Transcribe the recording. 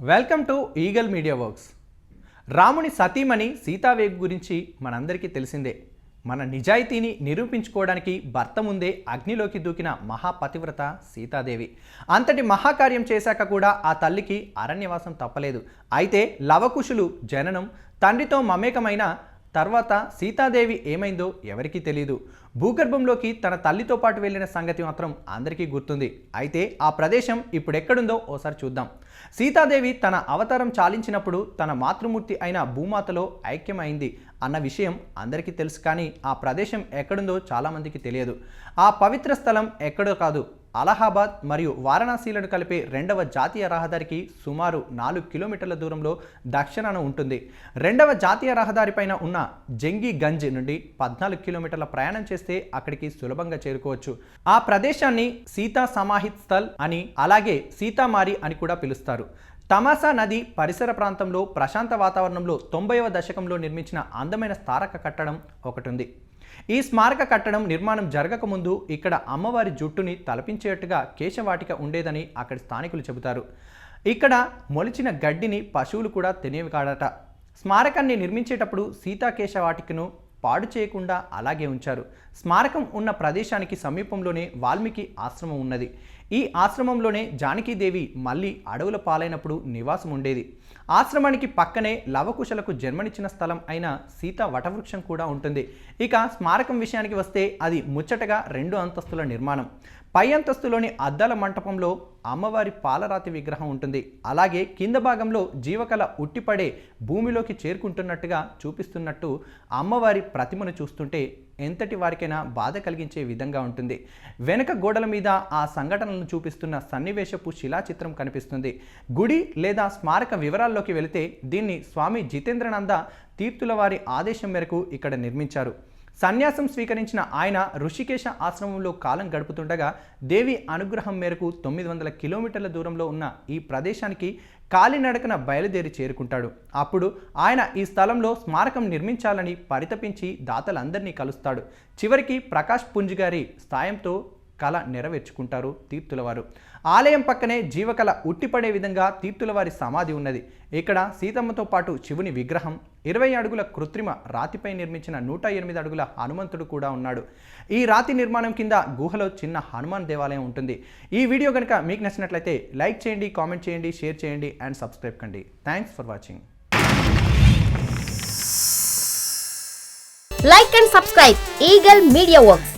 Welcome to eagle media works. రాముని సతీమణి సీతాదేవి గురించి మనందరికీ తెలిసిందే. మన నిజాయితీని నిరూపించుకోవడానికి భర్త ముందే అగ్నిలోకి దూకిన మహాపతివ్రత సీతాదేవి. అంతటి మహాకార్యం చేశాక కూడా ఆ తల్లికి అరణ్యవాసం తప్పలేదు. అయితే లవకుశులు జననం, తండ్రితో మమేకమైన తర్వాత సీతాదేవి ఏమైందో ఎవరికీ తెలియదు. భూగర్భంలోకి తన తల్లితో పాటు వెళ్ళిన సంగతి మాత్రం అందరికీ గుర్తుంది. అయితే ఆ ప్రదేశం ఇప్పుడెక్కడుందో ఓసారి చూద్దాం. సీతాదేవి తన అవతారం చాలించినప్పుడు తన మాతృమూర్తి అయిన భూమాతలో ఐక్యమైంది అన్న విషయం అందరికీ తెలుసు. కానీ ఆ ప్రదేశం ఎక్కడుందో చాలామందికి తెలియదు. ఆ పవిత్ర స్థలం ఎక్కడో కాదు, అలహాబాద్ మరియు వారణాసిలను కలిపే రెండవ జాతీయ రహదారికి సుమారు 4 కిలోమీటర్ల దూరంలో దక్షిణాన ఉంటుంది. రెండవ జాతీయ రహదారిపైన ఉన్న జంగీగంజ్ నుండి 14 కిలోమీటర్ల ప్రయాణం చేస్తే అక్కడికి సులభంగా చేరుకోవచ్చు. ఆ ప్రదేశాన్ని సీతా సమాహిత్ స్థల్ అని, అలాగే సీతామారి అని కూడా పిలుస్తారు. తమాసా నది పరిసర ప్రాంతంలో ప్రశాంత వాతావరణంలో 90వ దశకంలో నిర్మించిన అందమైన స్మారక కట్టడం ఒకటి ఉంది. ఈ స్మారక కట్టడం నిర్మాణం జరగకముందు ఇక్కడ అమ్మవారి జుట్టుని తలపించేట్టుగా కేశవాటిక ఉండేదని అక్కడి స్థానికులు చెబుతారు. ఇక్కడ మొలిచిన గడ్డిని పశువులు కూడా తినేవి కాడట. స్మారకాన్ని నిర్మించేటప్పుడు సీతాకేశవాటికను పాడు చేయకుండా అలాగే ఉంచారు. స్మారకం ఉన్న ప్రదేశానికి సమీపంలోనే వాల్మీకి ఆశ్రమం ఉన్నది. ఈ ఆశ్రమంలోనే జానకీదేవి మళ్ళీ అడవుల పాలైనప్పుడు నివాసం ఉండేది. ఆశ్రమానికి పక్కనే లవకుశలకు జన్మనిచ్చిన స్థలం అయిన సీతా వటవృక్షం కూడా ఉంటుంది. ఇక స్మారకం విషయానికి వస్తే అది ముచ్చటగా 2 అంతస్తుల నిర్మాణం. పై అంతస్తులోని అద్దాల మంటపంలో అమ్మవారి పాలరాతి విగ్రహం ఉంటుంది. అలాగే కింద భాగంలో జీవకళ ఉట్టిపడే భూమిలోకి చేరుకుంటున్నట్టుగా చూపిస్తున్నట్టు అమ్మవారి ప్రతిమను చూస్తుంటే ఎంతటి వారికైనా బాధ కలిగించే విధంగా ఉంటుంది. వెనక గోడల మీద ఆ సంఘటనలను చూపిస్తున్న సన్నివేశపు శిలాచిత్రం కనిపిస్తుంది. గుడి లేదా స్మారక వివరాల్లోకి వెళితే దీన్ని స్వామి జితేంద్రనంద తీర్థుల వారి ఆదేశం మేరకు ఇక్కడ నిర్మించారు. సన్యాసం స్వీకరించిన ఆయన ఋషికేశ ఆశ్రమంలో కాలం గడుపుతుండగా దేవి అనుగ్రహం మేరకు 900 కిలోమీటర్ల దూరంలో ఉన్న ఈ ప్రదేశానికి కాలినడకన బయలుదేరి చేరుకుంటాడు. అప్పుడు ఆయన ఈ స్థలంలో స్మారకం నిర్మించాలని పరితపించి దాతలందరినీ కలుస్తాడు. చివరికి ప్రకాష్ పుంజ్ గారి సాయంతో కళ నెరవేర్చుకుంటారు తీర్థులవారు. ఆలయం పక్కనే జీవకళ ఉట్టిపడే విధంగా తీర్థులవారి సమాధి ఉన్నది. ఇక్కడ సీతమ్మతో పాటు శివుని విగ్రహం, 20 అడుగుల కృత్రిమ రాతిపై నిర్మించిన 108 అడుగుల హనుమంతుడు కూడా ఉన్నాడు. ఈ రాతి నిర్మాణం కింద గుహలో చిన్న హనుమాన్ దేవాలయం ఉంటుంది. ఈ వీడియో కనుక మీకు నచ్చినట్లయితే లైక్ చేయండి, కామెంట్ చేయండి, షేర్ చేయండి అండ్ సబ్స్క్రైబ్ కండి. Thanks for watching. Like and subscribe Eagle Media Works.